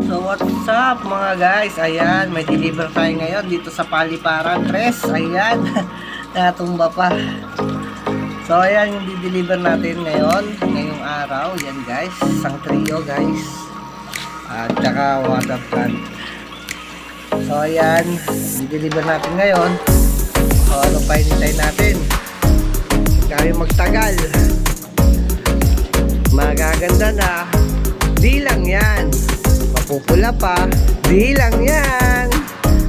So what's up mga guys? Ayan, may deliver tayo ngayon dito sa Paliparan 3. Ayan, natumba pa. So ayan yung di-deliver natin ngayong araw. Yan guys, isang trio guys. At saka water plant. So ayan, di-deliver natin ngayon. So ano pa hinintay natin? Kaya magtagal. Magaganda na. Di lang yan. Mapupula pa, di lang yan.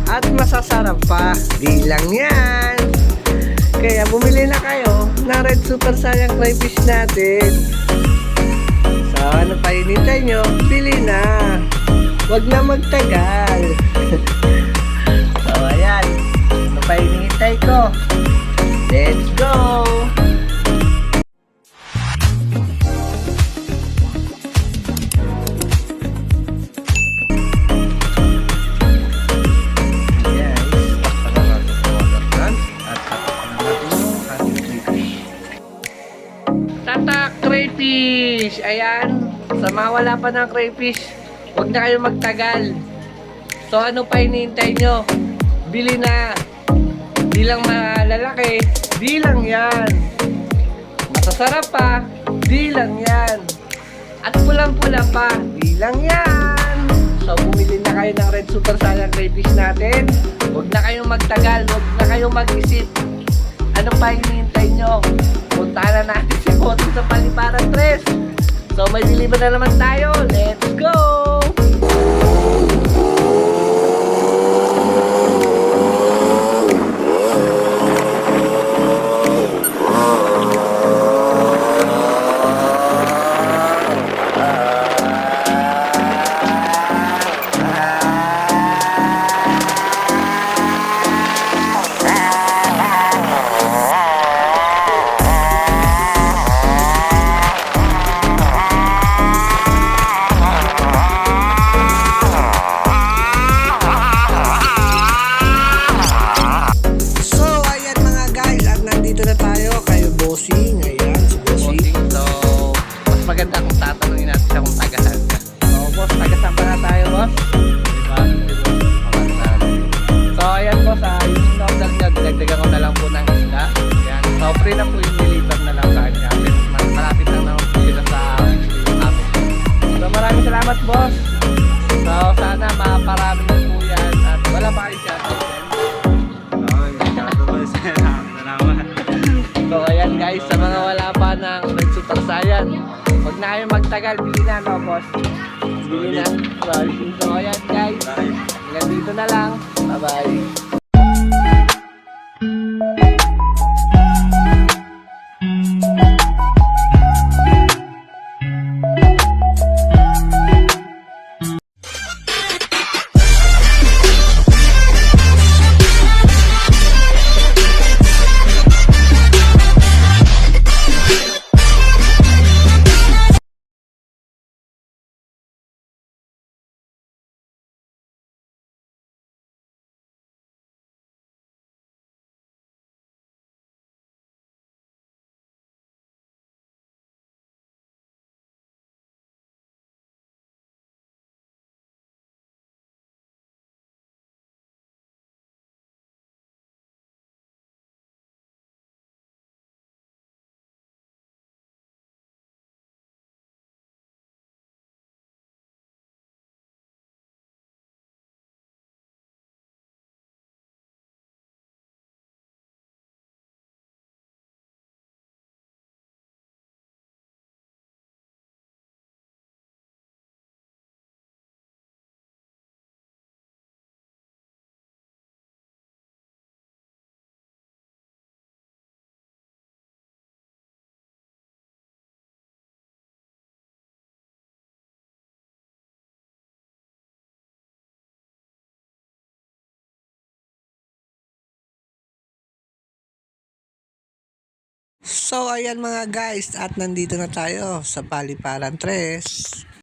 At masasarap pa, di lang yan. Kaya bumili na kayo ng Red Super Sayang Crayfish natin. So ano pa hinintay nyo? Bili na. Huwag na magtagal. So ayan, ano pa hinintay ko? Let's go! Tatak crayfish. Ayan, sa mga wala pa ng crayfish, huwag na kayo magtagal. So ano pa hinihintay nyo? Bili na. Di lang malalaki, di lang yan. Masasarap pa, di lang yan. At pulang-pula pa, di lang yan. So bumili na kayo ng Red Super Sayang Crayfish natin. Huwag na kayong magtagal, huwag na kayong mag-isip. Ano pa hinihintay nyo? Puntahan na natin si Bossing sa Paliparan 3. So may deliver na naman tayo. Let's go! Maganda kung tatanungin natin siya kung taga-saan ka. So boss, taga-saan pa na tayo boss? So ayan boss, yung in-order nyo, dagdagan ko na lang po ng isda. Ayan. So free na po yung deliver na lang sa kanya. Malapit lang naman po sila sa amin. So maraming salamat boss. So sana maparami na po yan. At wala pa kayo siya. So ayan guys, sa mga wala pa ng Red Super Sayang, huwag na kayong magtagal, bili na no boss. Bili na. So ayan guys, hanggang dito na lang. Bye bye. So ayan mga guys, at nandito na tayo sa Paliparan 3.